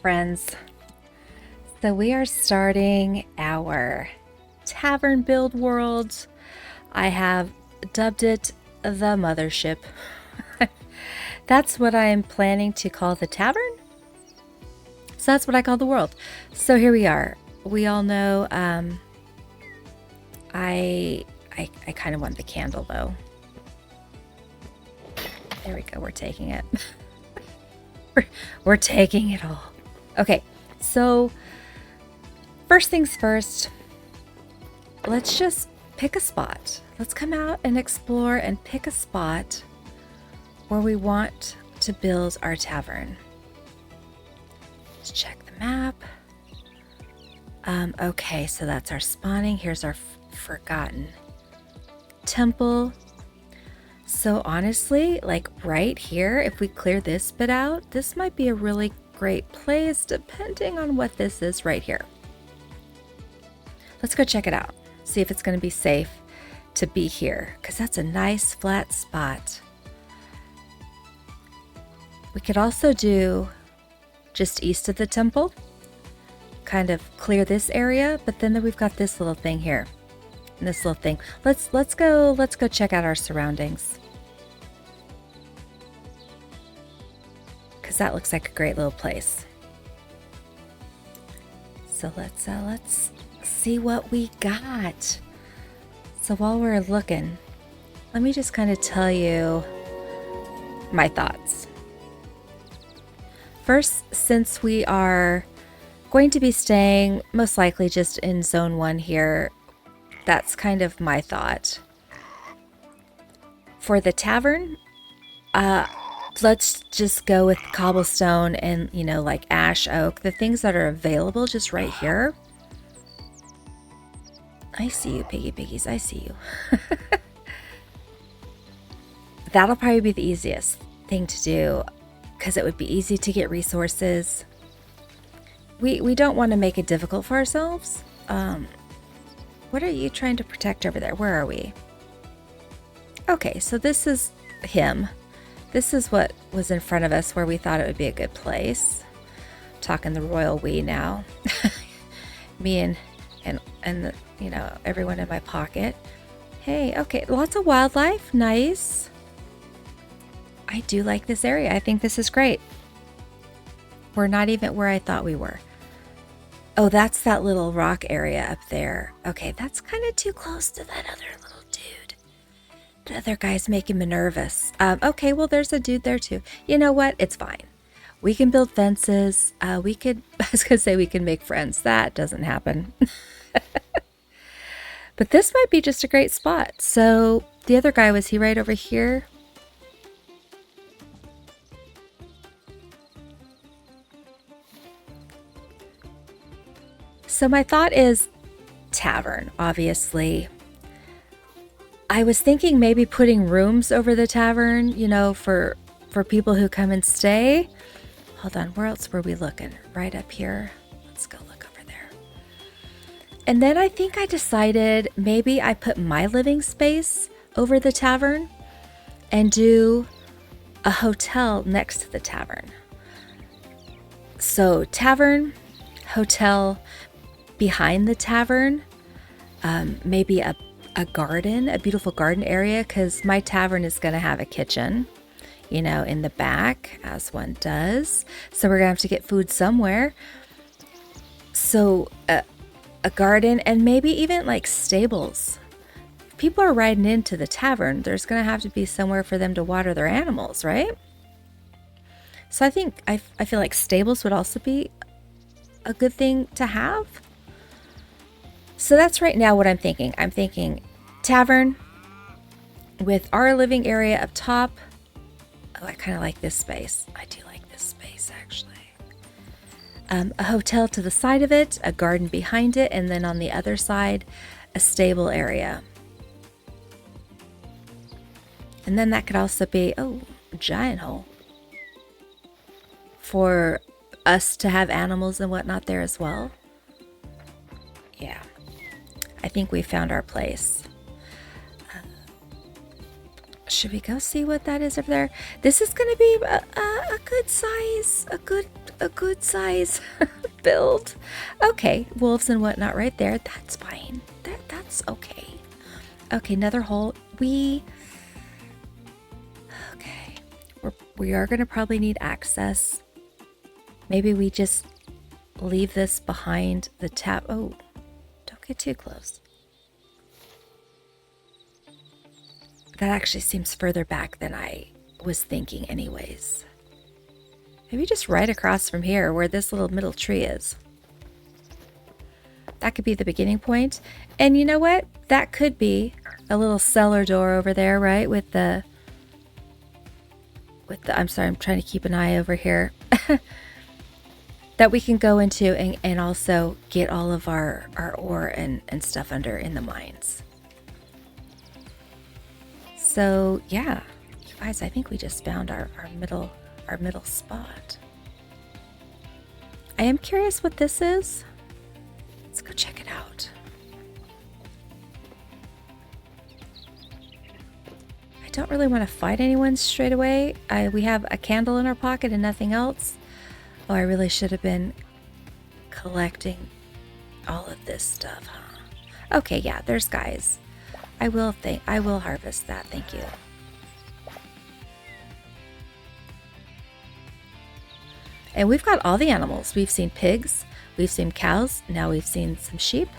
friends. So we are starting our tavern build world. I have dubbed it the mothership. That's what I am planning to call the tavern. So that's what I call the world. So here we are. We all know I kind of want the candle though. There we go. We're taking it. We're taking it all. Okay, so first things first, let's just pick a spot. Let's come out and explore and pick a spot where we want to build our tavern. Let's check the map. Okay, so that's our spawning. Here's our forgotten temple. So honestly, like right here, if we clear this bit out, this might be a really great place depending on what this is right here. Let's go check it out. See if it's going to be safe to be here, because that's a nice flat spot. We could also do just east of the temple, kind of clear this area, but then we've got this little thing here. And this little thing. Let's go check out our surroundings. Cause that looks like a great little place. So let's see what we got. So while we're looking, let me just kind of tell you my thoughts. First, since we are going to be staying most likely just in zone 1 here, that's kind of my thought. For the tavern, let's just go with cobblestone and, you know, like ash, oak, the things that are available just right here. I see you, piggies, I see you. That'll probably be the easiest thing to do because it would be easy to get resources. We don't want to make it difficult for ourselves. What are you trying to protect over there? Where are we? Okay, so this is him. This is what was in front of us where we thought it would be a good place. Talking the royal we now. Me and the, you know, everyone in my pocket. Hey, okay, lots of wildlife. Nice. I do like this area. I think this is great. We're not even where I thought we were. Oh, that's that little rock area up there. Okay, that's kind of too close to that other little dude. The other guy's making me nervous. Okay, well, there's a dude there too. You know what? It's fine. We can build fences. I was going to say we can make friends. That doesn't happen. But this might be just a great spot. So the other guy, was he right over here? So my thought is tavern, obviously. I was thinking maybe putting rooms over the tavern, you know, for people who come and stay. Hold on, where else were we looking? Right up here. Let's go look over there. And then I think I decided maybe I put my living space over the tavern and do a hotel next to the tavern. So tavern, hotel, behind the tavern, maybe a garden, a beautiful garden area, because my tavern is going to have a kitchen, you know, in the back, as one does. So we're going to have to get food somewhere. So a garden, and maybe even like stables. If people are riding into the tavern, there's going to have to be somewhere for them to water their animals, right? So I think, I feel like stables would also be a good thing to have. So that's right now what I'm thinking. I'm thinking tavern with our living area up top. Oh, I kind of like this space. I do like this space, actually. A hotel to the side of it, a garden behind it, and then on the other side, a stable area. And then that could also be, oh, a giant hole for us to have animals and whatnot there as well. Yeah. I think we found our place. Should we go see what that is over there? This is going to be a good size, a good size build. Okay, wolves and whatnot right there. That's fine. That's okay. Okay, another hole. Okay, we are going to probably need access. Maybe we just leave this behind the tap. Oh, don't get too close. That actually seems further back than I was thinking anyways. Maybe just right across from here where this little middle tree is. That could be the beginning point. And you know what? That could be a little cellar door over there, right? With the I'm sorry, I'm trying to keep an eye over here. That we can go into and also get all of our ore and stuff under in the mines. So yeah, you guys, I think we just found our middle spot. I am curious what this is. Let's go check it out. I don't really want to fight anyone straight away. We have a candle in our pocket and nothing else. Oh, I really should have been collecting all of this stuff, huh? Okay, yeah, there's guys. I will harvest that, thank you. And we've got all the animals. We've seen pigs, we've seen cows, now we've seen some sheep.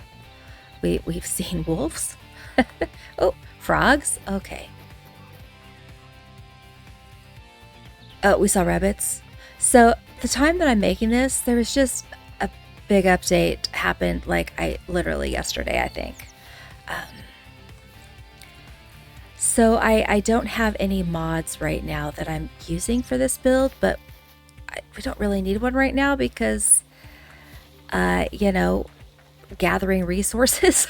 We've seen wolves. Oh, frogs, okay. Oh, we saw rabbits. So the time that I'm making this, there was just a big update happened like literally yesterday, I think. So I don't have any mods right now that I'm using for this build, but we don't really need one right now because, you know, gathering resources.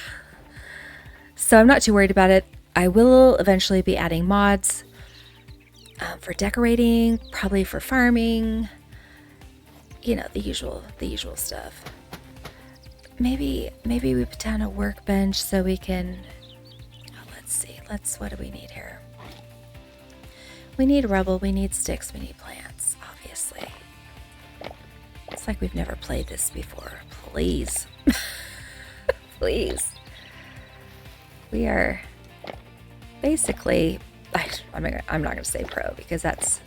So I'm not too worried about it. I will eventually be adding mods for decorating, probably for farming, you know, the usual stuff. Maybe we put down a workbench so we can, let's see, what do we need here? We need rubble, we need sticks, we need plants, obviously. It's like we've never played this before. Please. Please. We are basically, I'm not going to say pro because that's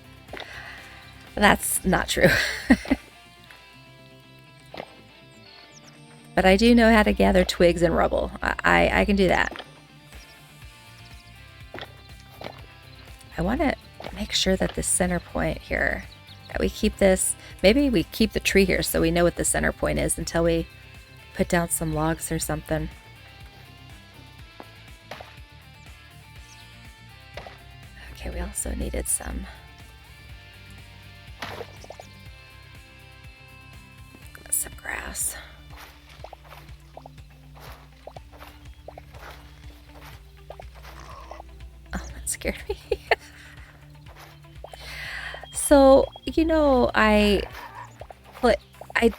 not true. But I do know how to gather twigs and rubble. I can do that. I want to make sure that the center point here, that we keep this, maybe we keep the tree here so we know what the center point is until we put down some logs or something. Okay, we also needed some grass. Oh, that scared me. So, you know, I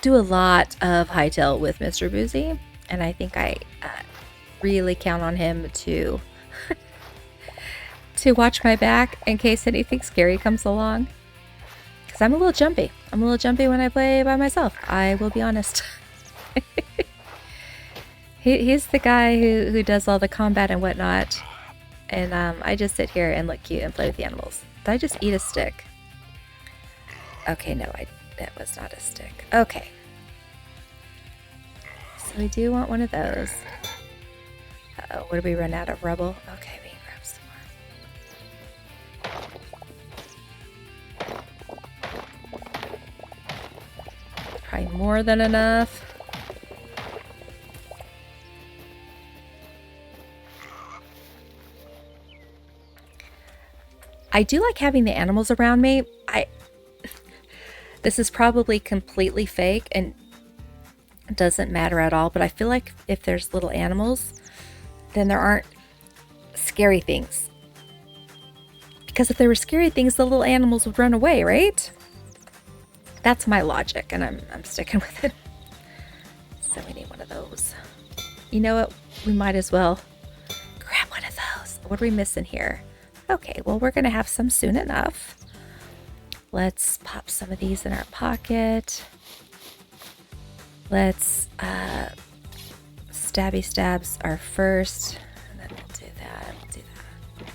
do a lot of Hytale with Mr. Boozy, and I think I really count on him to watch my back in case anything scary comes along. Because I'm a little jumpy. I'm a little jumpy when I play by myself. I will be honest. He's the guy who does all the combat and whatnot. And I just sit here and look cute and play with the animals. Did I just eat a stick? Okay, no, that was not a stick. Okay. So we do want one of those. Uh-oh, what did we run out of? Rubble? Okay, we can grab some more. Probably more than enough. I do like having the animals around me. This is probably completely fake and doesn't matter at all, but I feel like if there's little animals, then there aren't scary things. Because if there were scary things, the little animals would run away, right? That's my logic, and I'm sticking with it. So we need one of those. You know what? We might as well grab one of those. What are we missing here? Okay, well, we're going to have some soon enough. Let's pop some of these in our pocket. Let's stabby stabs our first. And then we'll do that. We'll do that.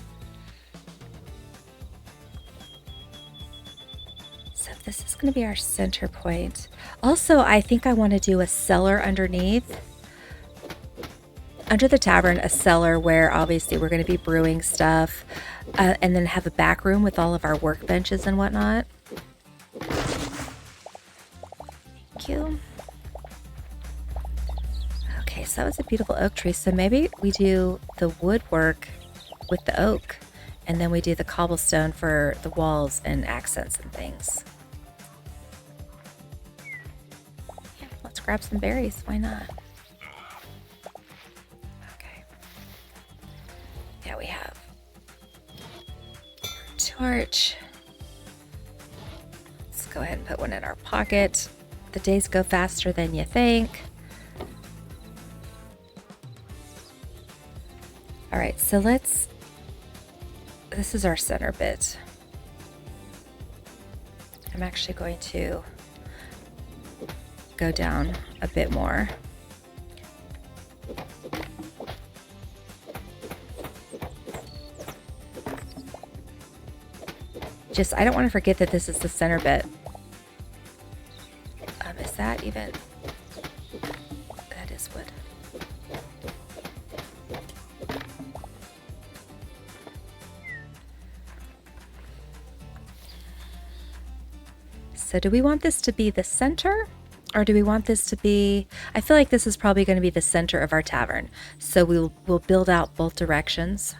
So this is going to be our center point. Also, I think I want to do a cellar underneath. Under the tavern, a cellar where obviously we're going to be brewing stuff, and then have a back room with all of our workbenches and whatnot. Thank you. Okay, so that was a beautiful oak tree. So maybe we do the woodwork with the oak, and then we do the cobblestone for the walls and accents and things. Yeah, let's grab some berries. Why not? Yeah, we have torch. Let's go ahead and put one in our pocket. The days go faster than you think. All right, so this is our center bit. I'm actually going to go down a bit more. I don't want to forget that this is the center bit. Is that even? That is wood. So do we want this to be the center? Or do we want this to be... I feel like this is probably going to be the center of our tavern. So we'll build out both directions.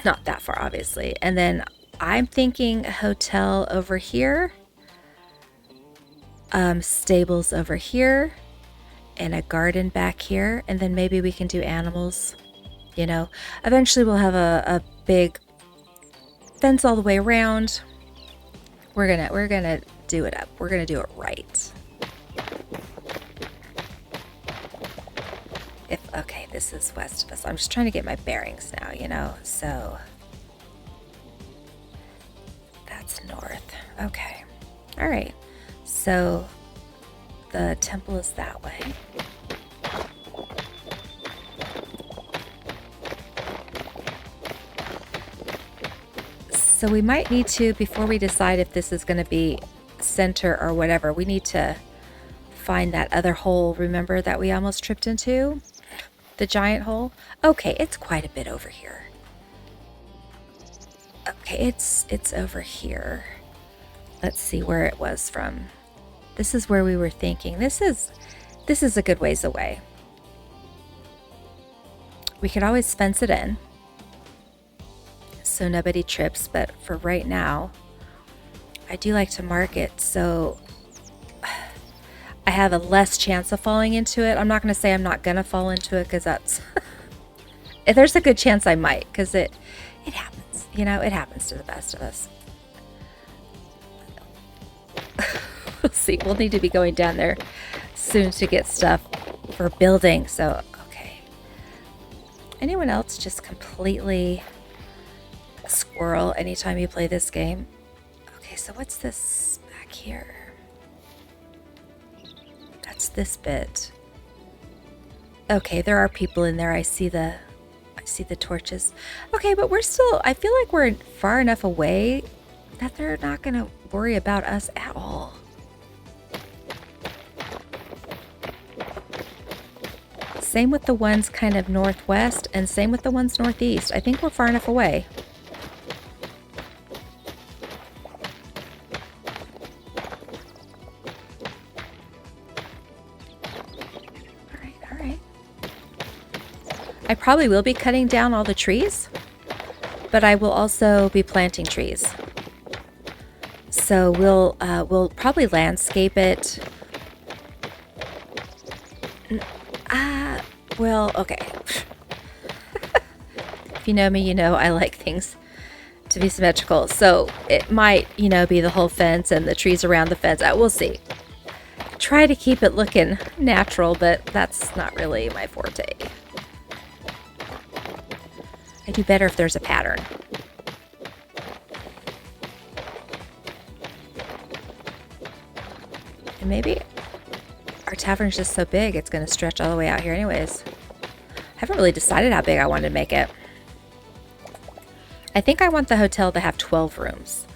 Not that far, obviously. And then I'm thinking a hotel over here, stables over here, and a garden back here. And then maybe we can do animals. You know, eventually we'll have a big fence all the way around. We're gonna do it up. We're gonna do it right. Okay, this is west of us. I'm just trying to get my bearings now, you know, so that's north. Okay. All right. So the temple is that way. So we might need to, before we decide if this is going to be center or whatever, we need to find that other hole, remember, that we almost tripped into? The giant hole? Okay, it's quite a bit over here. Okay, it's over here. Let's see where it was from. This is where we were thinking. This is a good ways away. We could always fence it in so nobody trips, but for right now, I do like to mark it so I have a less chance of falling into it. I'm not going to say I'm not going to fall into it, because that's... There's a good chance I might, because it happens. You know, it happens to the best of us. We'll see. We'll need to be going down there soon to get stuff for building. So, okay. Anyone else just completely squirrel anytime you play this game? Okay, so what's this back here? This bit. Okay, there are people in there. I see the torches. Okay, but we're still, I feel like we're far enough away that they're not going to worry about us at all. Same with the ones kind of northwest, and same with the ones northeast. I think we're far enough away. I probably will be cutting down all the trees, but I will also be planting trees. So we'll probably landscape it. Well, okay. If you know me, you know I like things to be symmetrical. So it might, you know, be the whole fence and the trees around the fence. We'll see. Try to keep it looking natural, but that's not really my forte. I do better if there's a pattern. And maybe our tavern's just so big, it's going to stretch all the way out here anyways. I haven't really decided how big I want to make it. I think I want the hotel to have 12 rooms.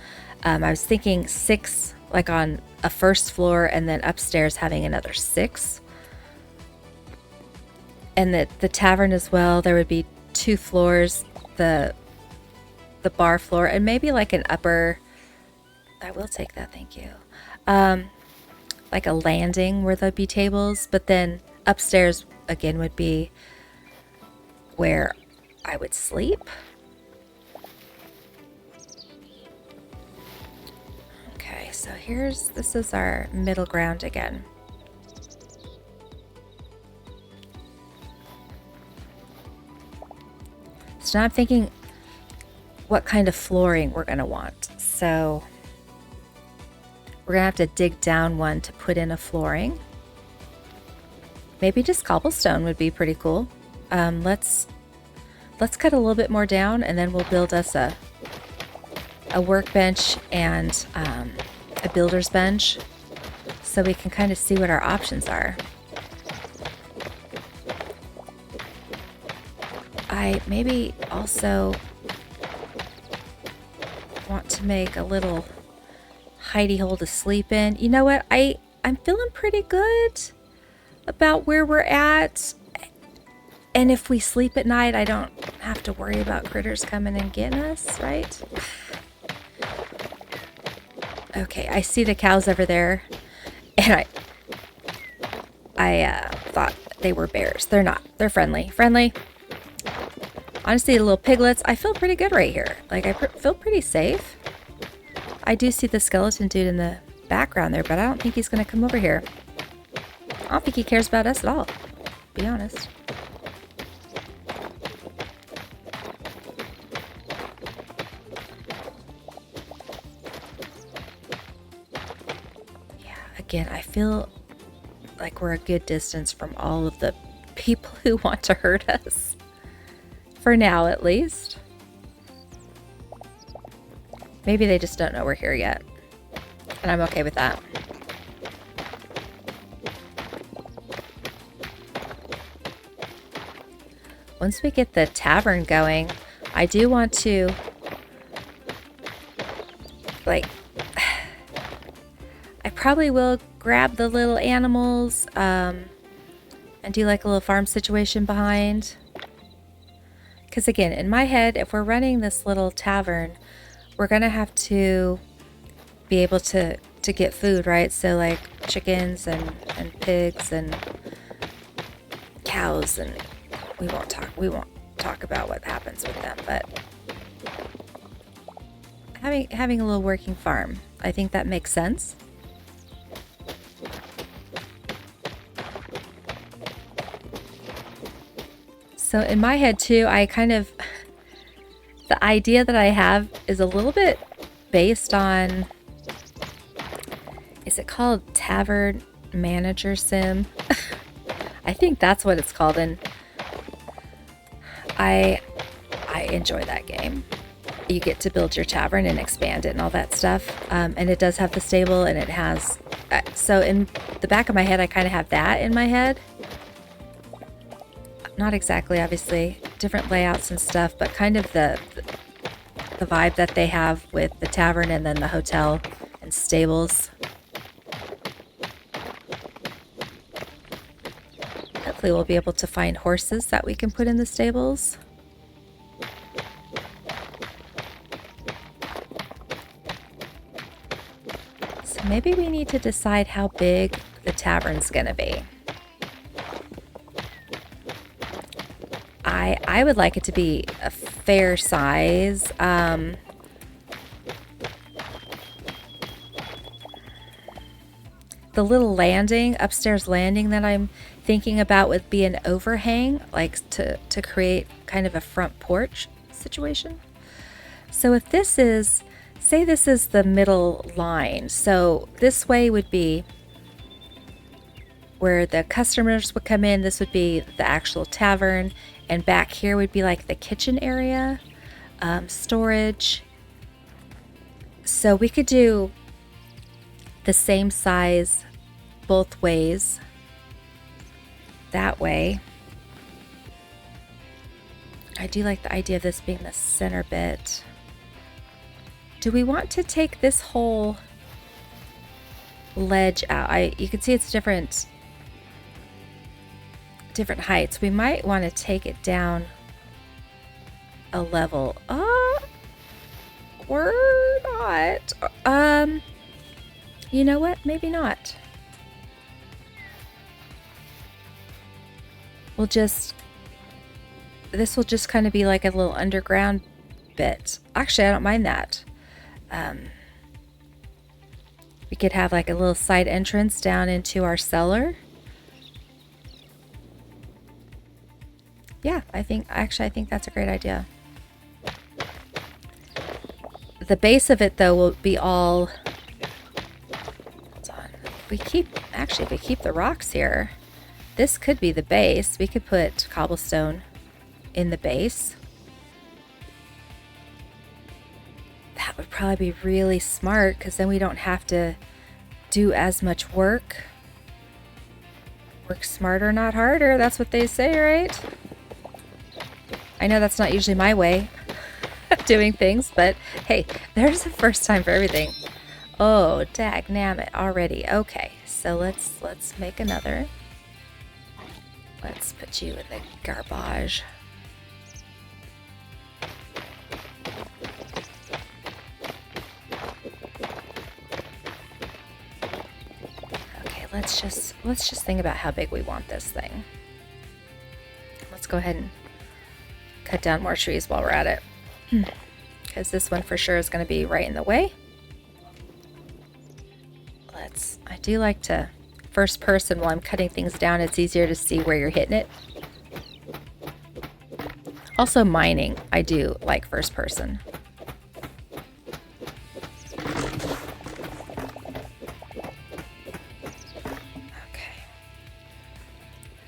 I was thinking 6, like on a first floor, and then upstairs having another 6. And the tavern as well, there would be 2 floors, the bar floor, and maybe like an upper, I will take that, thank you. Like a landing where there'd be tables, but then upstairs again would be where I would sleep. Okay, so this is our middle ground again. So now I'm thinking what kind of flooring we're going to want. So we're going to have to dig down one to put in a flooring. Maybe just cobblestone would be pretty cool. Let's cut a little bit more down, and then we'll build us a workbench and a builder's bench so we can kind of see what our options are. I maybe also want to make a little hidey hole to sleep in. You know what? I'm feeling pretty good about where we're at. And if we sleep at night, I don't have to worry about critters coming and getting us, right? Okay, I see the cows over there, and I thought they were bears. They're not. They're friendly. Friendly. Honestly, the little piglets, I feel pretty good right here. Like, I feel pretty safe. I do see the skeleton dude in the background there, but I don't think he's going to come over here. I don't think he cares about us at all, to be honest. Yeah, again, I feel like we're a good distance from all of the people who want to hurt us. For now, at least. Maybe they just don't know we're here yet. And I'm okay with that. Once we get the tavern going, I do want to, like, I probably will grab the little animals and do like a little farm situation behind. Because again, in my head, if we're running this little tavern, we're going to have to be able to get food, right? So like chickens and pigs and cows, and we won't talk about what happens with them, but having a little working farm, I think that makes sense. So in my head too, the idea that I have is a little bit based on, is it called Tavern Manager Sim? I think that's what it's called, and I enjoy that game. You get to build your tavern and expand it and all that stuff, and it does have the stable, and it has, so in the back of my head, I kind of have that in my head. Not exactly, obviously, different layouts and stuff, but kind of the vibe that they have with the tavern and then the hotel and stables. Hopefully we'll be able to find horses that we can put in the stables. So maybe we need to decide how big the tavern's gonna be. I would like it to be a fair size. The little landing, upstairs landing that I'm thinking about would be an overhang, like to create kind of a front porch situation. So if this is, say this is the middle line, so this way would be where the customers would come in. This would be the actual tavern, and back here would be like the kitchen area, storage. So we could do the same size both ways. That way. I do like the idea of this being the center bit. Do we want to take this whole ledge out? You can see it's different heights. We might want to take it down a level. We're not. You know what? Maybe not. This will just kind of be like a little underground bit. Actually, I don't mind that. We could have like a little side entrance down into our cellar. Yeah, I think that's a great idea. The base of it though will be all, hold on. If we keep the rocks here, this could be the base. We could put cobblestone in the base. That would probably be really smart, because then we don't have to do as much work. Work smarter, not harder. That's what they say, right? I know that's not usually my way of doing things, but hey, there's a first time for everything. Oh, dagnammit already. Okay, so let's make another. Let's put you in the garbage. Okay, let's just think about how big we want this thing. Let's go ahead and cut down more trees while we're at it, because this one for sure is going to be right in the way. I do like to first person while I'm cutting things down. It's easier to see where you're hitting it. Also mining, I do like first person.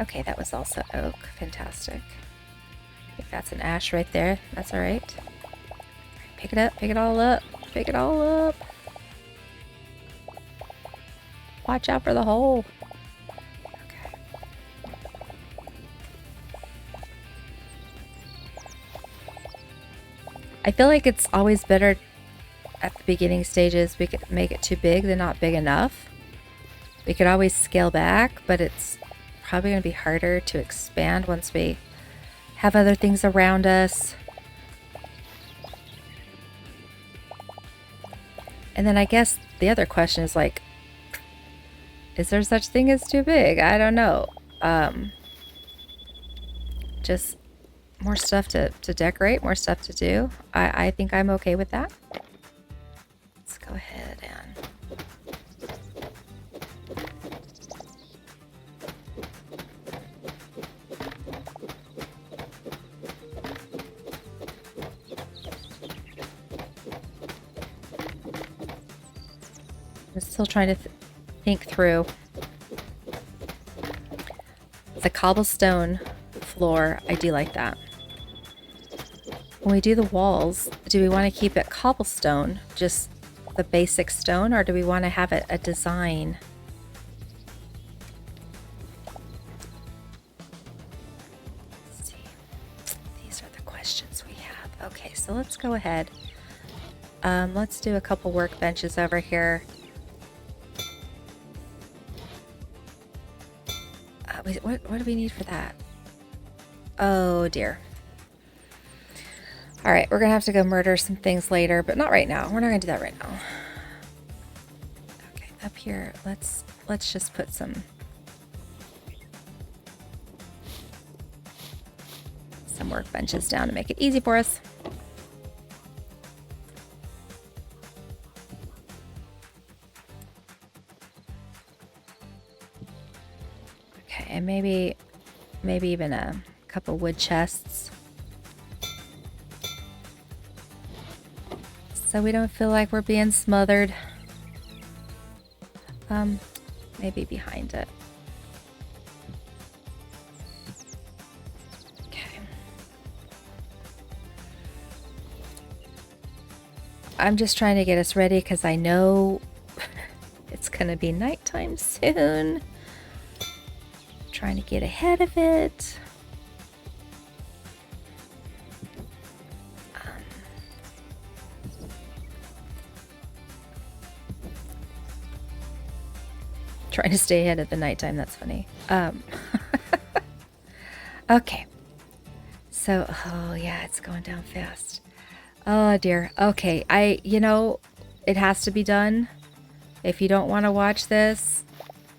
Okay, that was also oak. Fantastic. I think that's an ash right there. That's all right. Pick it up, pick it all up, pick it all up. Watch out for the hole. Okay. I feel like it's always better at the beginning stages. We could make it too big than not big enough. We could always scale back, but it's probably going to be harder to expand once we have other things around us. And then I guess the other question is like, is there such thing as too big? I don't know. Just more stuff to decorate, more stuff to do. I think I'm okay with that. Let's go ahead and I'm still trying to think through the cobblestone floor. I do like that. When we do the walls, do we want to keep it cobblestone, just the basic stone, or do we want to have it a design? Let's see. These are the questions we have. Okay, so let's go ahead. Let's do a couple workbenches over here. What do we need for that? Oh dear. All right, we're gonna have to go murder some things later, but not right now. We're not gonna do that right now. Okay, up here, let's just put some workbenches down to make it easy for us. And maybe even a couple wood chests, so we don't feel like we're being smothered. Maybe behind it. I'm just trying to get us ready because I know it's going to be nighttime soon. Trying to get ahead of it. Trying to stay ahead of the nighttime. That's funny. Okay. So, oh yeah, it's going down fast. Oh dear. Okay. It has to be done. If you don't want to watch this,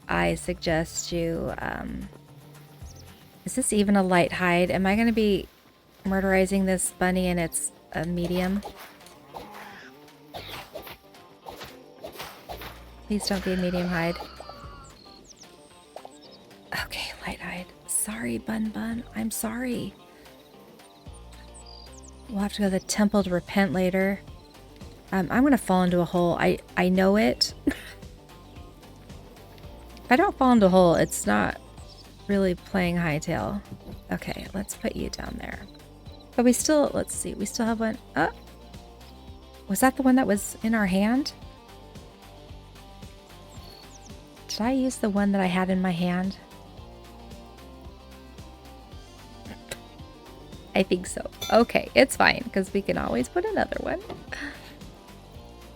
I suggest you, is this even a light hide? Am I going to be murderizing this bunny and it's a medium? Please don't be a medium hide. Okay, light hide. Sorry, Bun. I'm sorry. We'll have to go to the temple to repent later. I'm going to fall into a hole. I know it. If I don't fall into a hole, it's not really playing Hytale. Okay, let's put you down there. But we still, let's see, we still have one. Oh, was that the one that was in our hand? Did I use the one that I had in my hand? I think so. Okay, it's fine, because we can always put another one.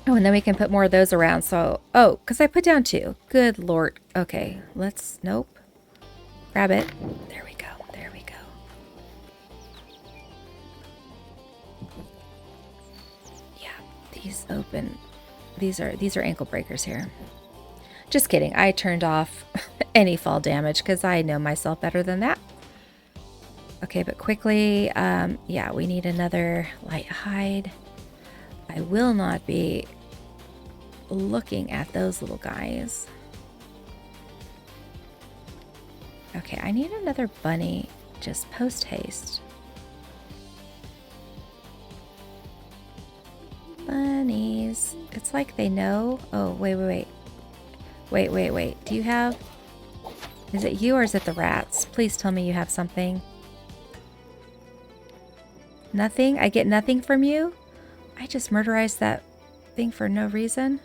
Oh, and then we can put more of those around, so... Oh, because I put down 2. Good lord. Okay, let's... Nope. Grab it. There we go. There we go. Yeah, these open... These are ankle breakers here. Just kidding. I turned off any fall damage, because I know myself better than that. Okay, but quickly, yeah, we need another light hide. I will not be looking at those little guys. Okay, I need another bunny, just post haste. Bunnies. It's like they know. Oh, wait. Wait. Do you have... Is it you or is it the rats? Please tell me you have something. Nothing? I get nothing from you? I just murderized that thing for no reason?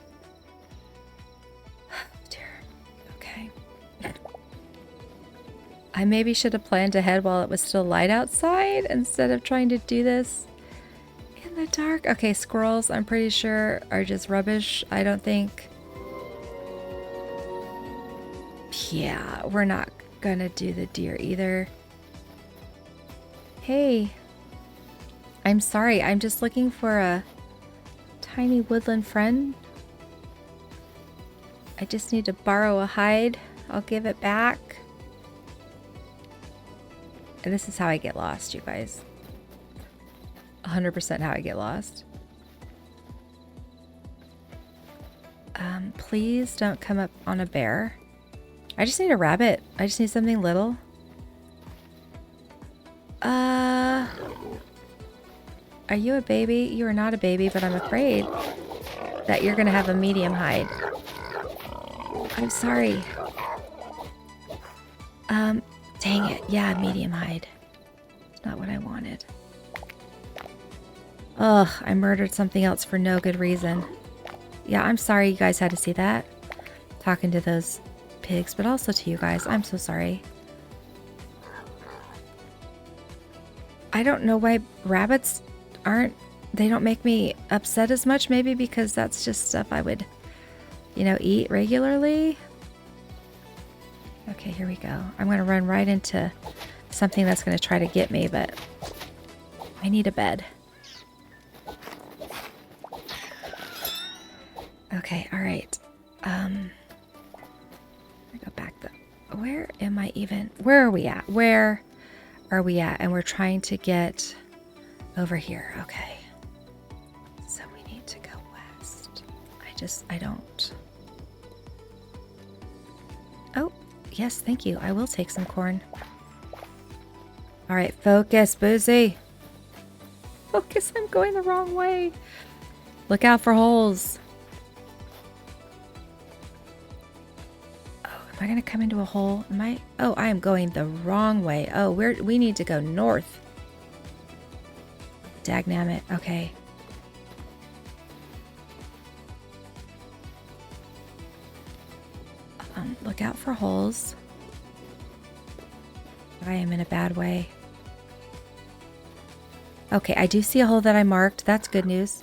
Dear. Okay. I maybe should have planned ahead while it was still light outside instead of trying to do this in the dark. Okay, squirrels, I'm pretty sure, are just rubbish. I don't think... Yeah, we're not gonna do the deer either. Hey. I'm sorry, I'm just looking for a tiny woodland friend. I just need to borrow a hide. I'll give it back. And this is how I get lost, you guys. 100% how I get lost. Please don't come up on a bear. I just need a rabbit. I just need something little. Are you a baby? You are not a baby, but I'm afraid that you're gonna have a medium hide. I'm sorry. Dang it. Yeah, medium hide. It's not what I wanted. Ugh, I murdered something else for no good reason. Yeah, I'm sorry you guys had to see that. Talking to those pigs, but also to you guys. I'm so sorry. I don't know why rabbits they don't make me upset as much, maybe because that's just stuff I would, eat regularly. Okay, here we go. I'm going to run right into something that's going to try to get me, but I need a bed. Okay, all right. I go back where am I even? Where are we at? Where are we at? And we're trying to get over here. Okay. So we need to go west. I don't. Oh, yes, thank you. I will take some corn. All right, focus, Boozy. Focus, I'm going the wrong way. Look out for holes. Am I going to come into a hole? Oh, I am going the wrong way. Oh, we need to go north. Dagnammit. Okay. Look out for holes. I am in a bad way. Okay, I do see a hole that I marked. That's good news.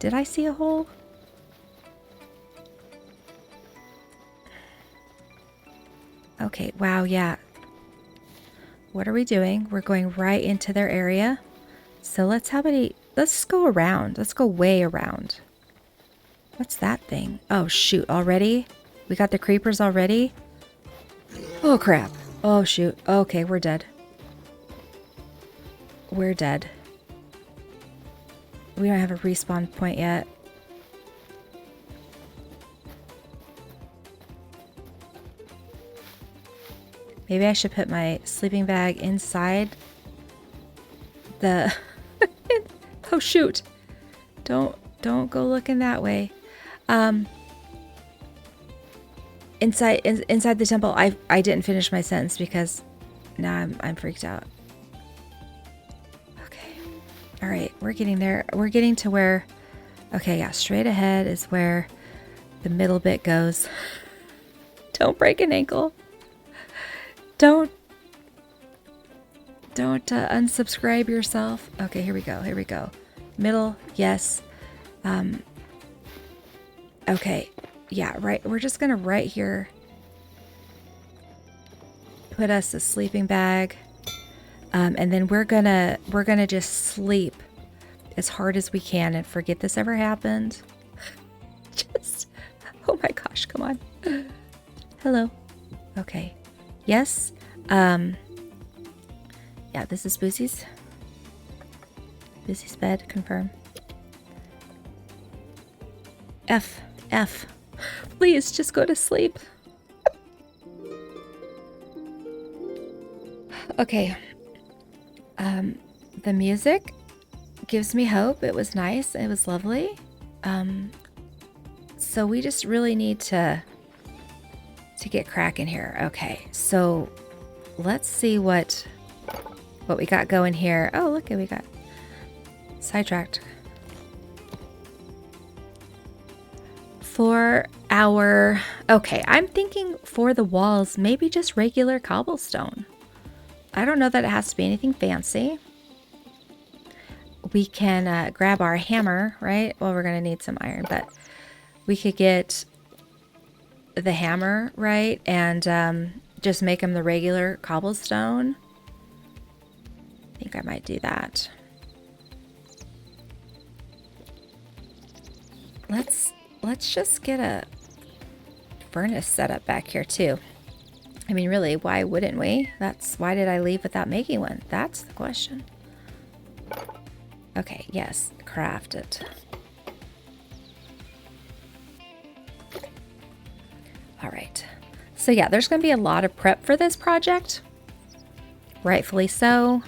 Did I see a hole? Okay, wow, yeah. What are we doing? We're going right into their area. So let's go around. Let's go way around. What's that thing? Oh, shoot, already? We got the creepers already? Oh, crap. Oh, shoot. Okay, we're dead. We're dead. We don't have a respawn point yet. Maybe I should put my sleeping bag inside the... Oh, shoot. Don't go looking that way. Inside the temple, I didn't finish my sentence because now I'm freaked out. Okay. All right, we're getting there. We're getting to where... Okay, yeah, straight ahead is where the middle bit goes. Don't break an ankle. Don't unsubscribe yourself. Okay, here we go. Here we go. Middle, yes. Okay, yeah, right. We're just gonna right here put us a sleeping bag, and then we're gonna just sleep as hard as we can and forget this ever happened. Just, oh my gosh, come on. Hello. Okay. Yes. Yeah, this is Boozy's. Boozy's bed, confirm. F. Please, just go to sleep. Okay. The music gives me hope. It was nice. It was lovely. So we just really need to get cracking here. Okay, so let's see what we got going here. Oh, look, we got sidetracked. For our... Okay, I'm thinking for the walls, maybe just regular cobblestone. I don't know that it has to be anything fancy. We can grab our hammer, right? Well, we're going to need some iron, but we could get the hammer, right? And just make them the regular cobblestone. I think I might do that. Let's just get a furnace set up back here too. I mean, really, why wouldn't we? Why did I leave without making one? That's the question. Okay, yes, craft it. All right. So yeah, there's going to be a lot of prep for this project. Rightfully so.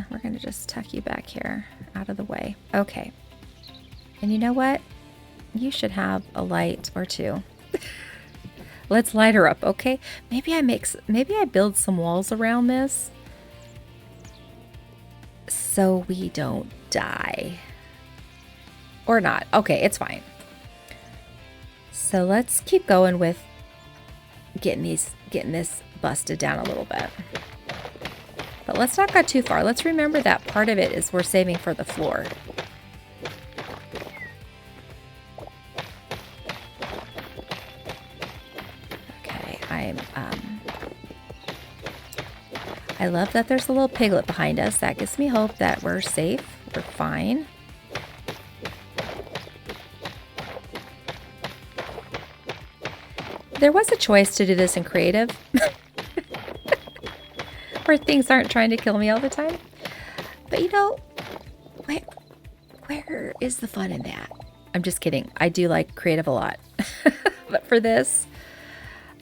We're gonna just tuck you back here out of the way. Okay. And you know what? You should have a light or two. Let's light her up, okay? Maybe I build some walls around this so we don't die. Or not. Okay, it's fine. So let's keep going with getting this busted down a little bit. But let's not go too far. Let's remember that part of it is we're saving for the floor. Okay, I love that there's a little piglet behind us. That gives me hope that we're safe. We're fine. There was a choice to do this in creative. Where things aren't trying to kill me all the time. But you know, where is the fun in that? I'm just kidding. I do like creative a lot. But for this,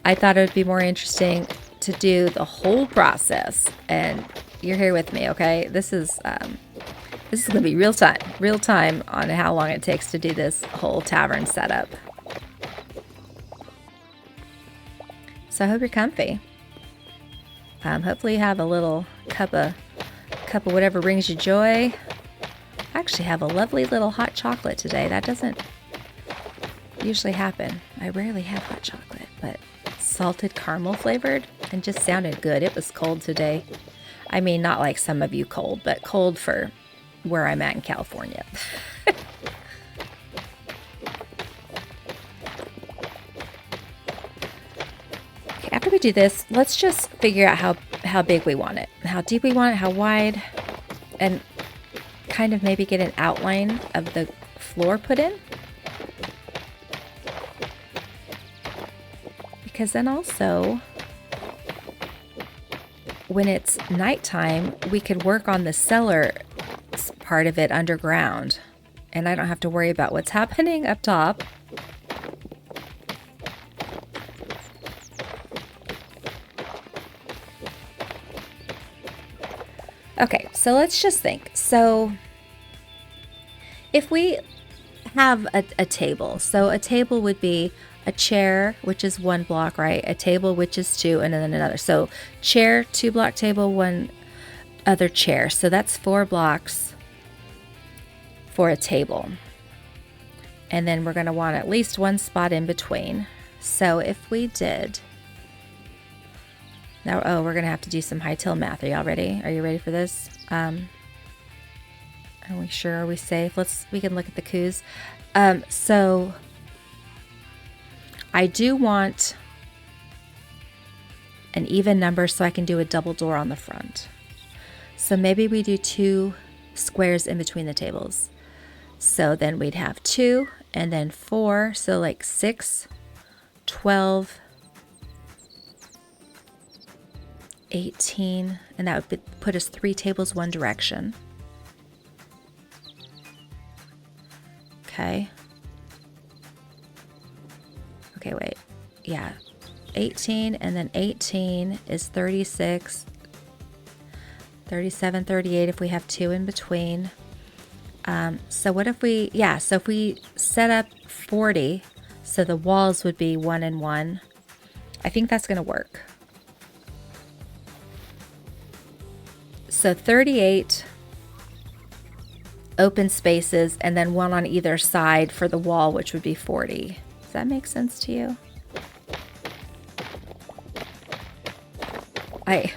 I thought it would be more interesting to do the whole process. And you're here with me, okay? This is gonna be real time on how long it takes to do this whole tavern setup. So I hope you're comfy. Hopefully you have a little cup of whatever brings you joy. I actually have a lovely little hot chocolate today. That doesn't usually happen. I rarely have hot chocolate, but salted caramel flavored and just sounded good. It was cold today. I mean, not like some of you cold, but cold for where I'm at in California. Okay, after we do this, let's just figure out how big we want it, how deep we want it, how wide, and kind of maybe get an outline of the floor put in. Because then also, when it's nighttime, we could work on the cellar part of it underground. And I don't have to worry about what's happening up top. Okay, so let's just think. So if we have a table, so a table would be a chair, which is 1 block, right? A table, which is 2, and then another. So chair, 2 block table, 1 other chair. So that's 4 blocks for a table. And then we're going to want at least 1 spot in between. So if we did, now, oh, we're going to have to do some Hytale math. Are y'all ready? Are you ready for this? Are we sure? Are we safe? We can look at the coups. So I do want an even number so I can do a double door on the front. So maybe we do 2 squares in between the tables. So then we'd have 2 and then 4. So like 6, 12, 18. And that would put us 3 tables one direction. Okay. Okay, wait. Yeah. 18 and then 18 is 36, 37, 38 if we have 2 in between. So what if we, so if we set up 40, so the walls would be 1 and 1. I think that's going to work. So 38 open spaces and then 1 on either side for the wall, which would be 40. Does that make sense to you? I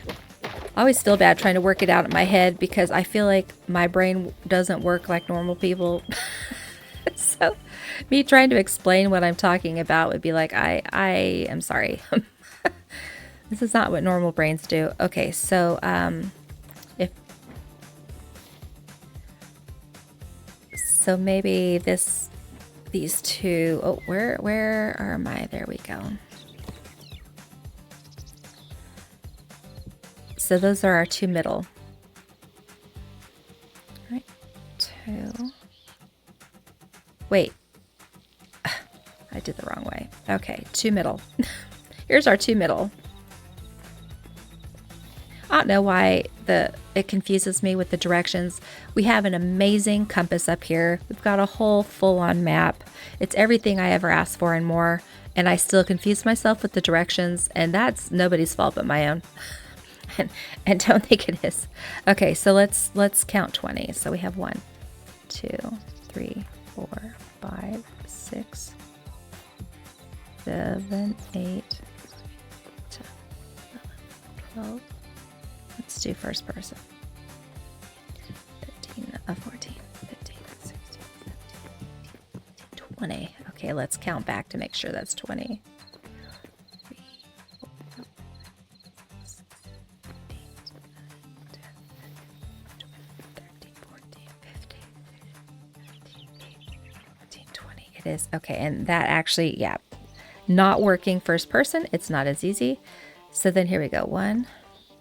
always feel bad trying to work it out in my head because I feel like my brain doesn't work like normal people. So me trying to explain what I'm talking about would be like, I am sorry. This is not what normal brains do. Okay, so so maybe these 2, oh, where are my, there we go. So those are our 2 middle. All right, 2. Wait, I did the wrong way. Okay, 2 middle. Here's our 2 middle. I don't know why it confuses me with the directions. We have an amazing compass up here. We've got a whole full-on map. It's everything I ever asked for and more, and I still confuse myself with the directions, and that's nobody's fault but my own. And don't think it is. Okay, so let's count 20. So we have 1, 2, 3, 4, 5, 6, 7, 8, 10, 11, 12. Let's do first person. 15, 14, 15, 16, 17, 20. Okay, let's count back to make sure that's 20. 3, 4, 5, 6, 7, 8, 9, 10, 11, 12, 13, 14, 15, 16, 17, 20. It is. Okay, and that actually, yeah, not working first person. It's not as easy. So then here we go. 1,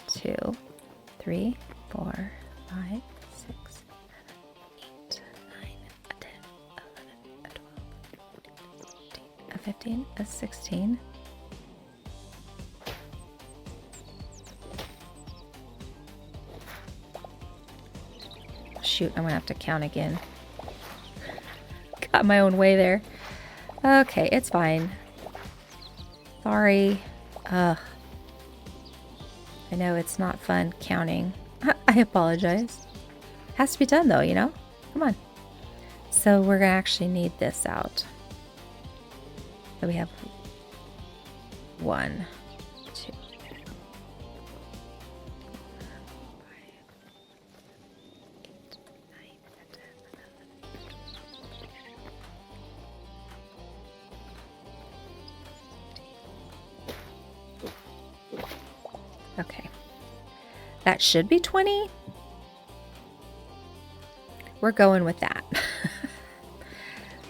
2, 3, 4, 5, 6, 7, 8, 9, 10, 11, 12, 15, 16. Shoot, I'm gonna have to count again. Got my own way there. Okay, it's fine. Sorry. I know it's not fun counting. I apologize. Has to be done though, you know? Come on. So we're gonna actually need this out. So we have 1, 2. Okay. That should be 20. We're going with that.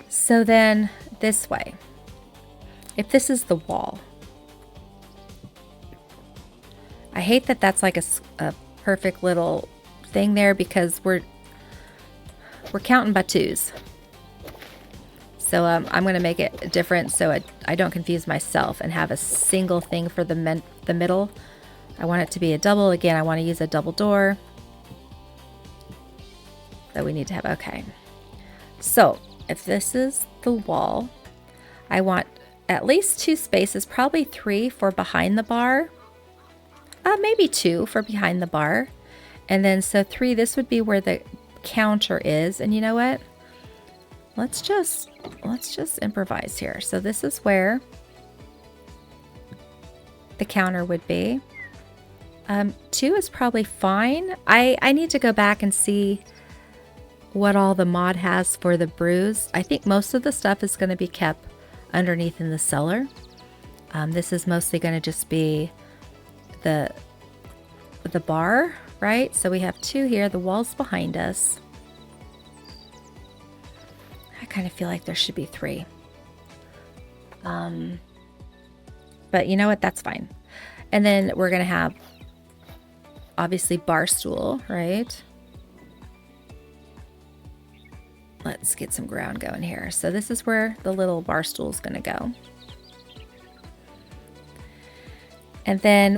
So then this way, if this is the wall, I hate that that's like a perfect little thing there because we're counting by twos. So I'm going to make it different so I don't confuse myself and have a single thing for the middle. I want it to be a double. Again, I want to use a double door. So we need to have, okay. So if this is the wall, I want at least 2 spaces, probably 3 for behind the bar. Maybe 2 for behind the bar. And then so 3, this would be where the counter is. And you know what? Let's just improvise here. So this is where the counter would be. 2 is probably fine. I need to go back and see what all the mod has for the brews. I think most of the stuff is going to be kept underneath in the cellar. This is mostly going to just be the bar, right? So we have 2 here. The wall's behind us. I kind of feel like there should be 3. But you know what? That's fine. And then we're going to have obviously bar stool, right? Let's get some ground going here. So this is where the little bar stool is going to go. And then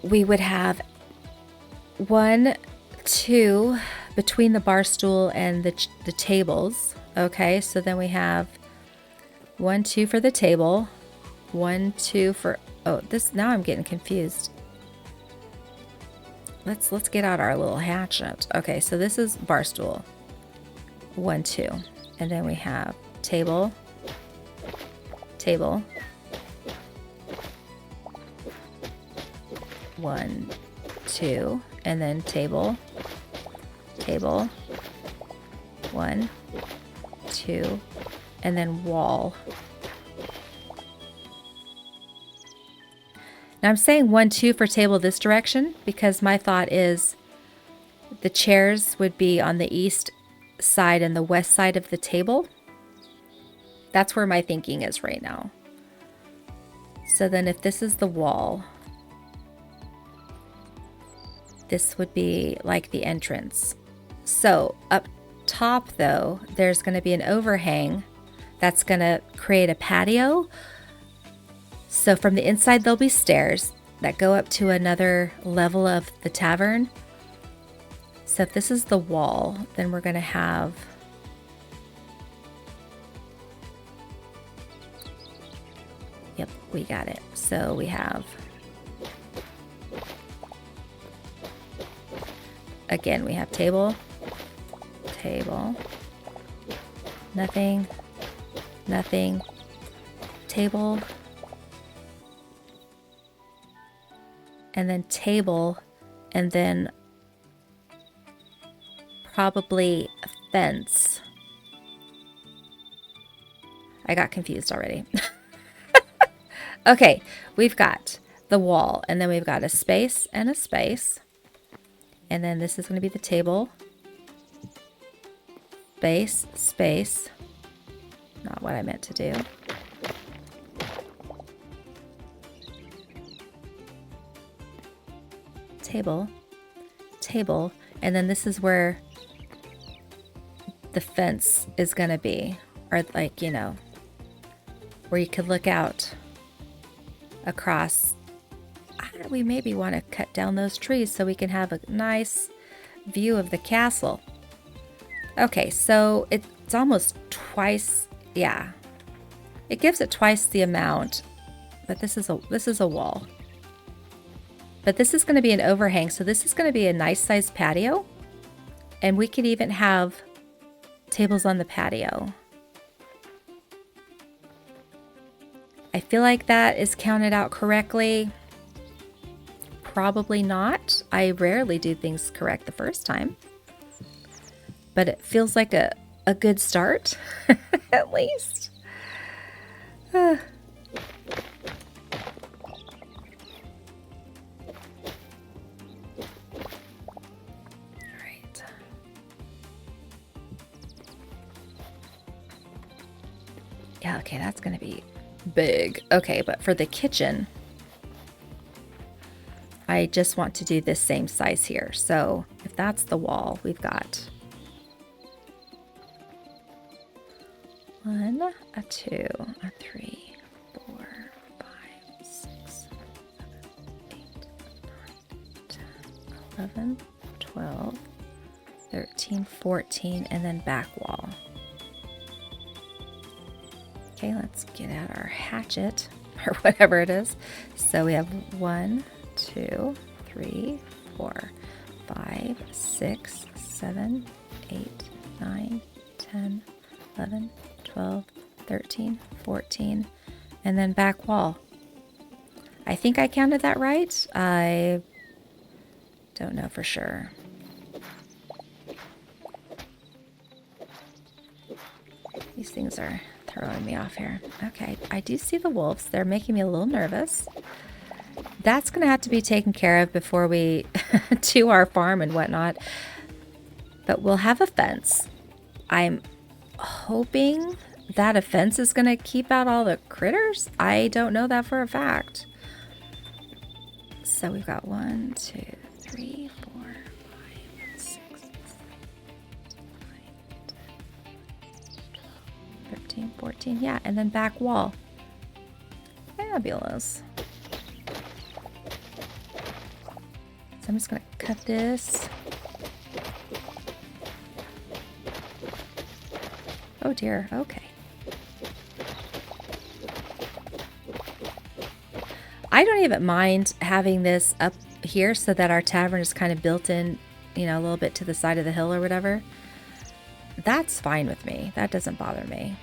we would have 1, 2 between the bar stool and the tables. Okay, so then we have 1, 2 for the table, 1, 2 for, oh, this, now I'm getting confused. Let's get out our little hatchet. Okay, so this is bar stool. 1, 2. And then we have table, table. 1, 2, and then table, table. 1, 2, and then wall. Now I'm saying 1, 2 for table this direction because my thought is the chairs would be on the east side and the west side of the table. That's where my thinking is right now. So then if this is the wall, this would be like the entrance. So up top though, there's going to be an overhang that's going to create a patio. So from the inside, there'll be stairs that go up to another level of the tavern. So if this is the wall, then we're going to have yep, we got it. So we have, again, we have table, table, nothing, nothing, table, and then table, and then probably a fence. I got confused already. Okay, we've got the wall, and then we've got a space and a space. And then this is going to be the table. Space, space. Not what I meant to do. Table, table, and then this is where the fence is going to be, or like, you know, where you could look out across. We maybe want to cut down those trees so we can have a nice view of the castle. Okay, so it's almost twice, yeah. It gives it twice the amount, but this is a wall. But this is going to be an overhang, so this is going to be a nice sized patio. And we could even have tables on the patio. feel like that is counted out correctly. Probably not. I rarely do things correct the first time. But it feels like a good start, at least. All right. Yeah, okay, that's going to be big. Okay, but for the kitchen, I just want to do this same size here. So if that's the wall, we've got 1, a 2, a 3, 4, 5, 6, 7, 8, 9, 10, 11, 12, 13, 14, and then back wall. Okay, let's get out our hatchet or whatever it is. So we have 1, 2, 3, 4, 5, 6, 7, 8, 9, 10, 11, 12, 13, 14, and then back wall. I think I counted that right. I don't know for sure. These things are throwing me off here. Okay, I do see the wolves. They're making me a little nervous. That's going to have to be taken care of before we do our farm and whatnot. But we'll have a fence. I'm hoping that a fence is going to keep out all the critters. I don't know that for a fact. So we've got 1, 2, 3, 4, 5, 6, 7, 8, 9, 10, 13, 14. Yeah, and then back wall. Fabulous. So I'm just going to cut this. Oh dear, okay. I don't even mind having this up here so that our tavern is kind of built in, you know, a little bit to the side of the hill or whatever. That's fine with me. That doesn't bother me.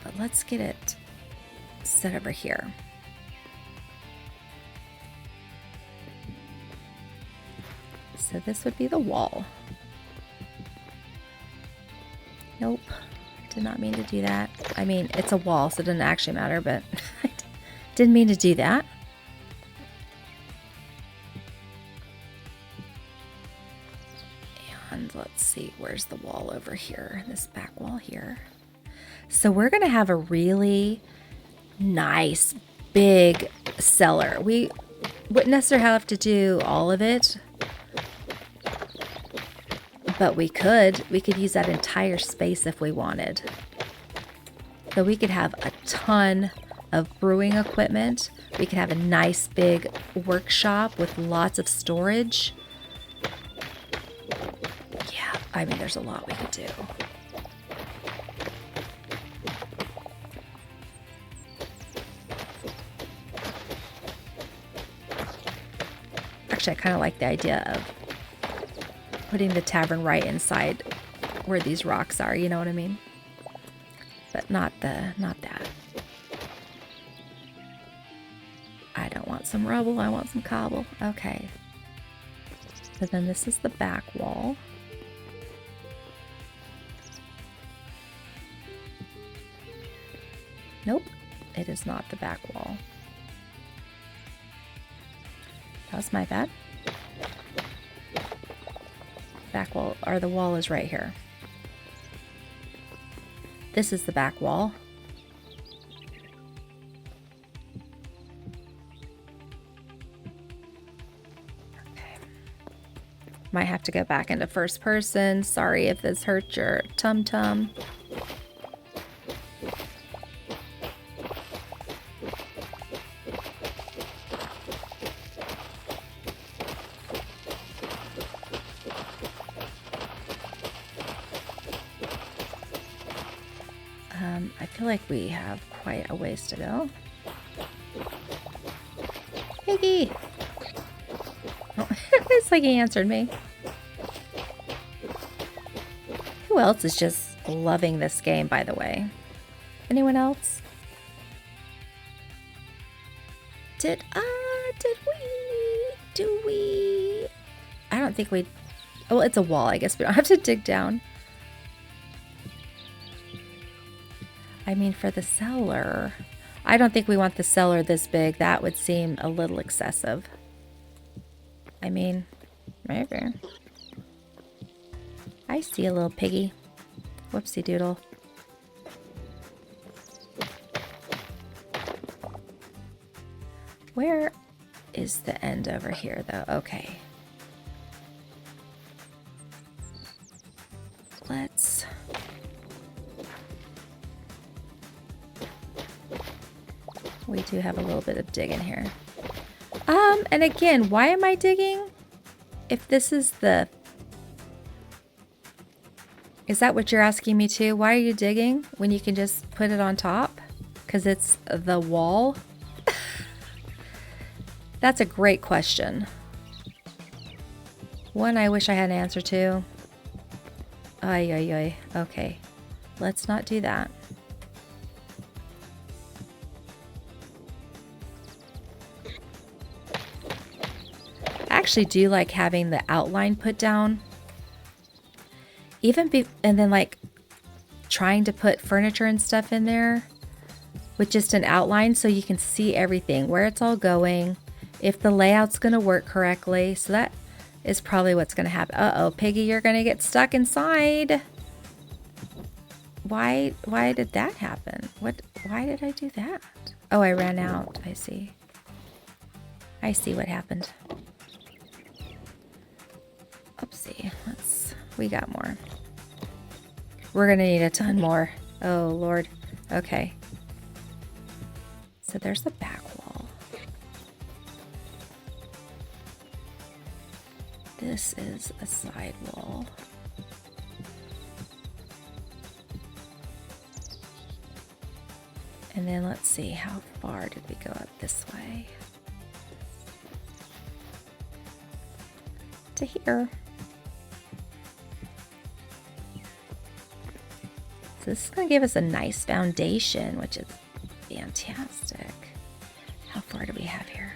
But let's get it set over here. So this would be the wall. Nope, did not mean to do that. I mean, it's a wall, so it doesn't actually matter, but I didn't mean to do that. And let's see, where's the wall over here? This back wall here. So we're gonna have a really nice, big cellar. We wouldn't necessarily have to do all of it, but we could use that entire space if we wanted. So we could have a ton of brewing equipment. We could have a nice big workshop with lots of storage. Yeah, I mean, there's a lot we could do. Actually, I kind of like the idea of putting the tavern right inside where these rocks are, you know what I mean? But not that. I don't want some rubble, I want some cobble. Okay. So then this is the back wall. Nope, it is not the back wall. That was my bad. Back wall, or the wall is right here. This is the back wall. Okay. Might have to go back into first person. Sorry if this hurt your tum-tum. I feel like we have quite a ways to go. Piggy! Oh, it's like he answered me. Who else is just loving this game, by the way? Anyone else? Did we? Do we? I don't think we... Oh, it's a wall. I guess we don't have to dig down. I mean, for the cellar... I don't think we want the cellar this big. That would seem a little excessive. I mean, maybe. I see a little piggy. Whoopsie doodle. Where is the end over here, though? Okay. Let's... We do have a little bit of digging here. And again, why am I digging? If this is the... Is that what you're asking me to? Why are you digging when you can just put it on top? Because it's the wall? That's a great question. One I wish I had an answer to. Ay, ay, ay. Okay. Let's not do that. I actually do like having the outline put down. And then like trying to put furniture and stuff in there with just an outline so you can see everything, where it's all going, if the layout's going to work correctly. So that is probably what's going to happen. Uh-oh, Piggy, you're going to get stuck inside. Why did that happen? Why did I do that? Oh, I ran out. I see. I see what happened. Oopsie. We got more. We're gonna need a ton more. Oh, Lord. Okay. So there's the back wall. This is a side wall. And then let's see, how far did we go up this way? To here. So this is going to give us a nice foundation, which is fantastic. How far do we have here?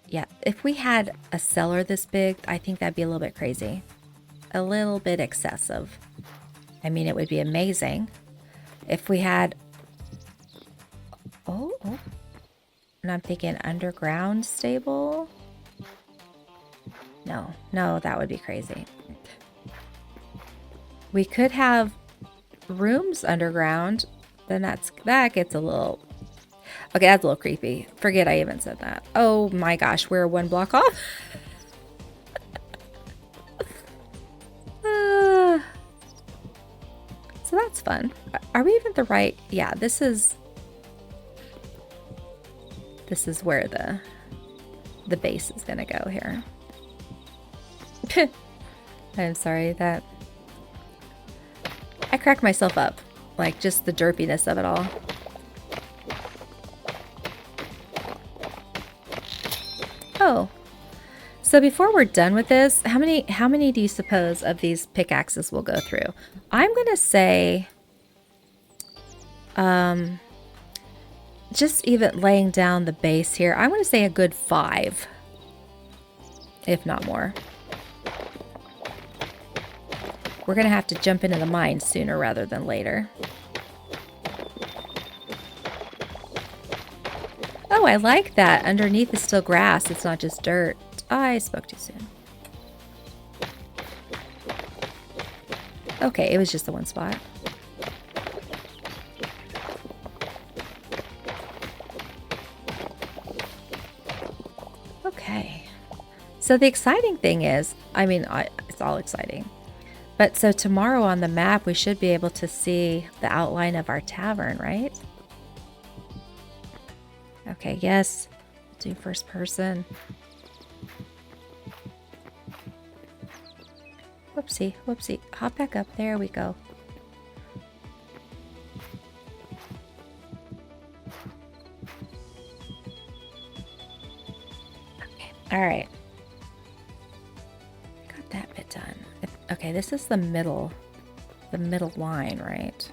Yeah, if we had a cellar this big, I think that'd be a little bit crazy. A little bit excessive. I mean, it would be amazing if we had... Oh. And I'm thinking underground stable. No, that would be crazy. We could have rooms underground. Then that gets a little... Okay, that's a little creepy. Forget I even said that. Oh my gosh, we're one block off. So that's fun. Are we even the right... Yeah, this is where the base is gonna go here. I'm sorry that I cracked myself up, like just the derpiness of it all. Oh, so before we're done with this, how many do you suppose of these pickaxes will go through? I'm gonna say, just even laying down the base here, I'm gonna say a good 5, if not more. We're going to have to jump into the mine sooner rather than later. Oh, I like that. Underneath is still grass. It's not just dirt. I spoke too soon. Okay, it was just the one spot. Okay. So the exciting thing is, I mean, it's all exciting. But so tomorrow on the map, we should be able to see the outline of our tavern, right? Okay, yes. Do first person. Whoopsie, whoopsie. Hop back up. There we go. Okay, all right. Got that Okay, this is the middle line, right?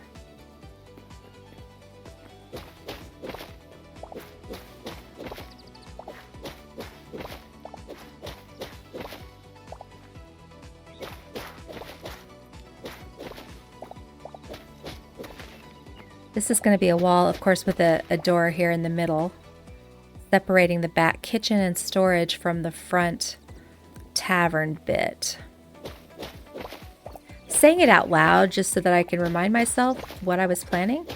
This is going to be a wall, of course, with a door here in the middle, separating the back kitchen and storage from the front tavern bit. Saying it out loud just so that I can remind myself what I was planning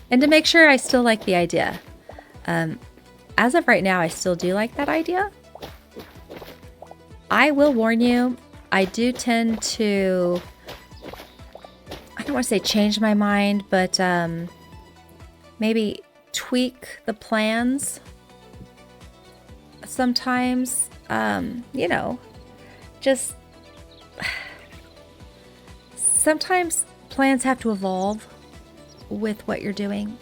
and to make sure I still like the idea. As of right now, I still do like that idea. I will warn you, I do tend to, I don't want to say change my mind, but maybe tweak the plans sometimes. You know, just sometimes plans have to evolve with what you're doing.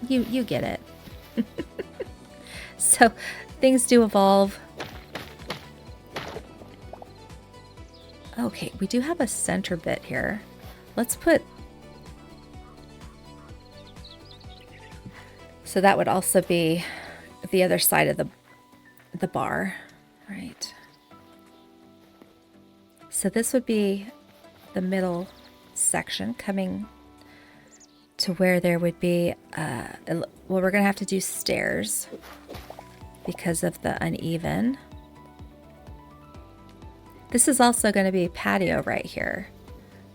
You get it. So things do evolve. Okay, we do have a center bit here. Let's put... So that would also be the other side of the bar, right? So this would be the middle section coming to where there would be, well, we're going to have to do stairs because of the uneven. This is also going to be patio right here.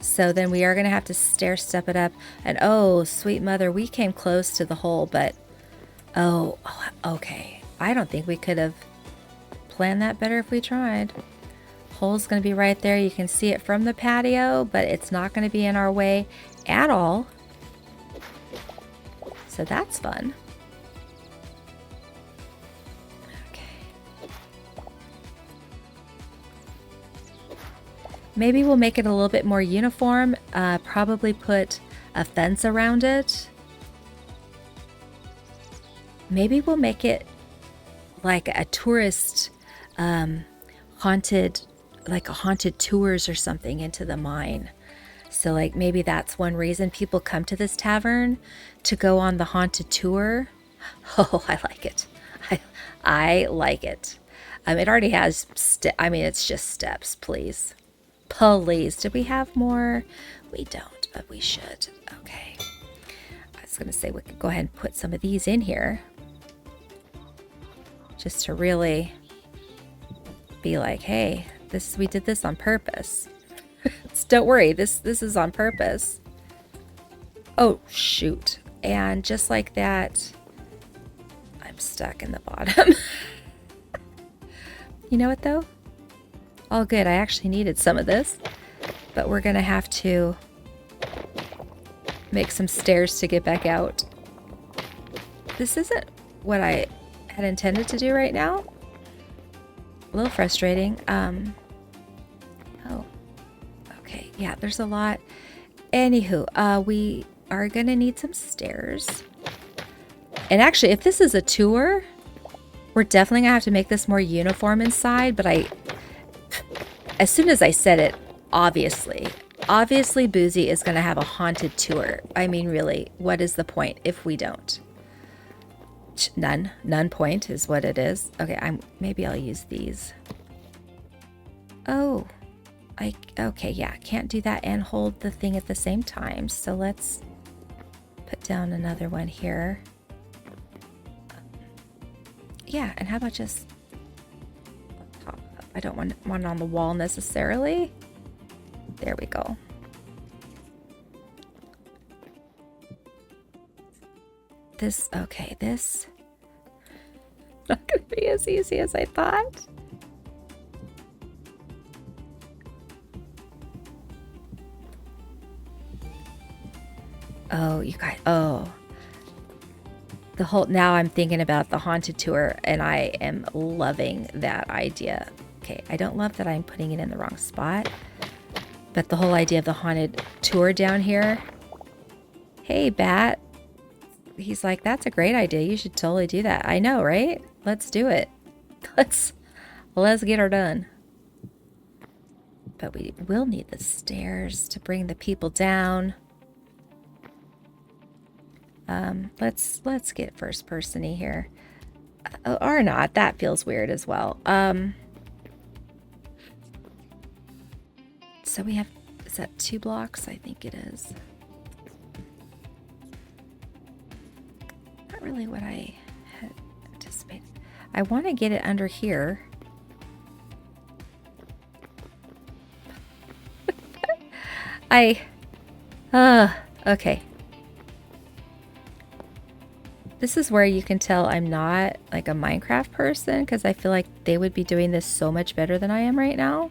So then we are going to have to stair step it up. And oh, sweet mother, we came close to the hole, but oh, okay. I don't think we could have planned that better if we tried. Hole's going to be right there. You can see it from the patio, but it's not going to be in our way at all. So that's fun. Maybe we'll make it a little bit more uniform, probably put a fence around it. Maybe we'll make it like a tourist haunted, like a haunted tours or something into the mine. So like maybe that's one reason people come to this tavern, to go on the haunted tour. Oh, I like it. I like it. It already has, I mean, it's just steps, please. Please. Do we have more? We don't, but we should. Okay. I was going to say we could go ahead and put some of these in here. Just to really be like, hey, we did this on purpose. Don't worry, this is on purpose. Oh, shoot. And just like that, I'm stuck in the bottom. You know what, though? All good. I actually needed some of this, but we're going to have to make some stairs to get back out. This isn't what I had intended to do right now. A little frustrating. Oh, okay. Yeah, there's a lot. Anywho, we are going to need some stairs. And actually, if this is a tour, we're definitely going to have to make this more uniform inside, but as soon as I said it, obviously Boozy is going to have a haunted tour. I mean, really, what is the point if we don't? None point is what it is. Okay, maybe I'll use these. Oh, okay, yeah, can't do that and hold the thing at the same time. So let's put down another one here. Yeah, and how about just top up? I don't want it on the wall necessarily. There we go. This not gonna be as easy as I thought. Oh, you guys, now I'm thinking about the haunted tour and I am loving that idea. Okay, I don't love that I'm putting it in the wrong spot, but the whole idea of the haunted tour down here. Hey, Bat. He's like, that's a great idea. You should totally do that. I know, right? Let's do it. Let's get her done. But we will need the stairs to bring the people down. Let's get first person-y here. Or not. That feels weird as well. So we have, is that 2 blocks? I think it is. Not really what I had anticipated. I want to get it under here. Okay. This is where you can tell I'm not like a Minecraft person, because I feel like they would be doing this so much better than I am right now.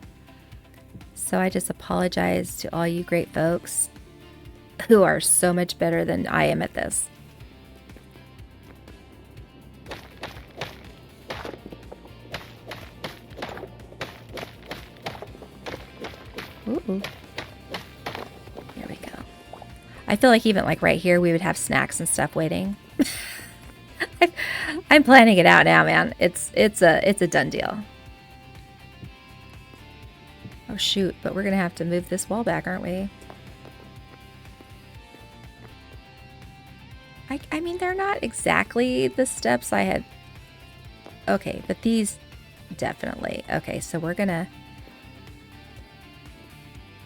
So I just apologize to all you great folks who are so much better than I am at this. Ooh. There we go. I feel like even like right here we would have snacks and stuff waiting. I'm planning it out now, man. It's a done deal. Oh shoot, but we're gonna have to move this wall back, aren't we? I mean, they're not exactly the steps I had. Okay, but these definitely. Okay, so we're gonna,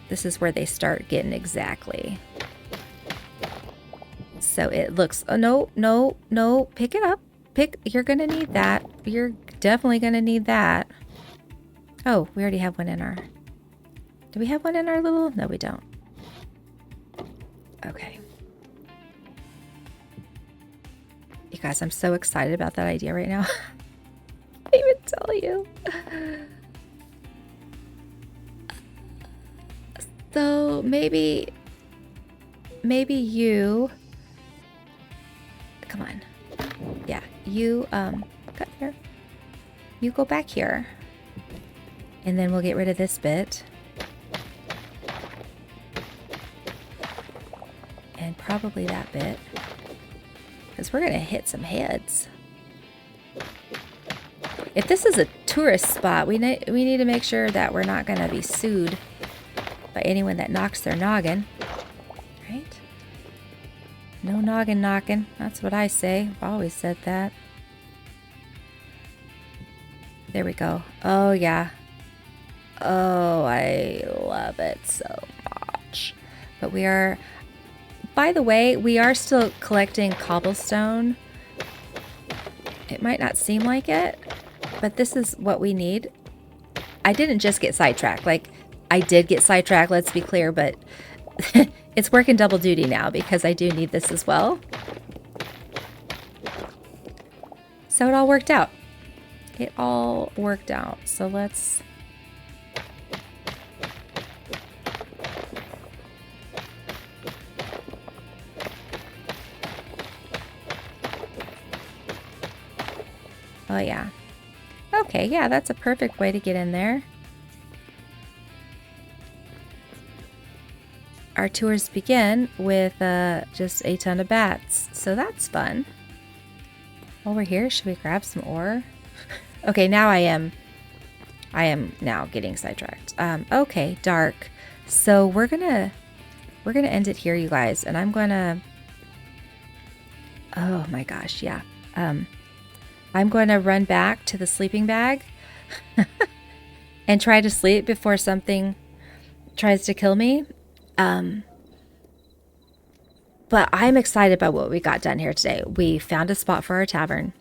this is where they start getting exactly. So it looks, oh, no, pick it up. You're gonna need that. You're definitely gonna need that. Oh, we already have one in our, do we have one in our little, no we don't. Okay. You guys, I'm so excited about that idea right now. I can't even tell you. So maybe you, come on. Yeah, you cut here. You go back here. And then we'll get rid of this bit. And probably that bit. Because we're going to hit some heads. If this is a tourist spot, we need to make sure that we're not going to be sued by anyone that knocks their noggin. Right? No noggin knocking. That's what I say. I've always said that. There we go. Oh, yeah. Oh, I love it so much. But we are... By the way, we are still collecting cobblestone. It might not seem like it, but this is what we need. I didn't just get sidetracked. Like, I did get sidetracked, let's be clear, but it's working double duty now because I do need this as well. So it all worked out. It all worked out. So let's... Oh, yeah. Okay, yeah, that's a perfect way to get in there. Our tours begin with just a ton of bats, so that's fun. While we're here, should we grab some ore? Okay, now I am now getting sidetracked. Okay, dark. So we're gonna end it here, you guys, and I'm gonna... Oh my gosh, yeah. I'm going to run back to the sleeping bag and try to sleep before something tries to kill me. But I'm excited about what we got done here today. We found a spot for our tavern.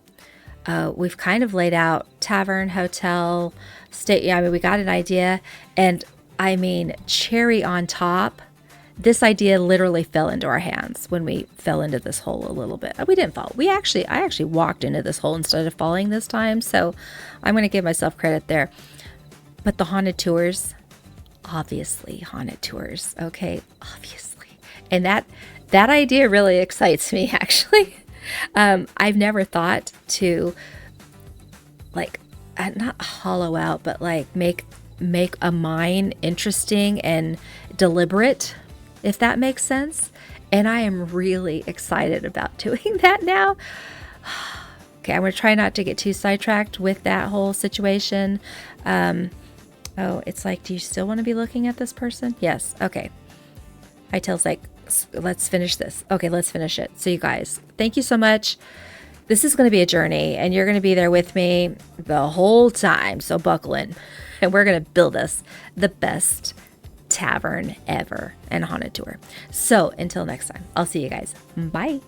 We've kind of laid out tavern, hotel, state. Yeah, I mean, we got an idea. And I mean, cherry on top. This idea literally fell into our hands when we fell into this hole a little bit. We didn't fall. I actually walked into this hole instead of falling this time. So I'm going to give myself credit there. But the haunted tours, obviously haunted tours. Okay, obviously. And that idea really excites me, actually. I've never thought to like, not hollow out, but like make a mine interesting and deliberate, if that makes sense. And I am really excited about doing that now. Okay, I'm going to try not to get too sidetracked with that whole situation. Oh, it's like, do you still want to be looking at this person? Yes. Okay. Hytale's like, let's finish this. Okay, let's finish it. So you guys, thank you so much. This is going to be a journey, and you're going to be there with me the whole time. So buckle in, and we're going to build us the best tavern ever and haunted tour. So until next time, I'll see you guys. Bye.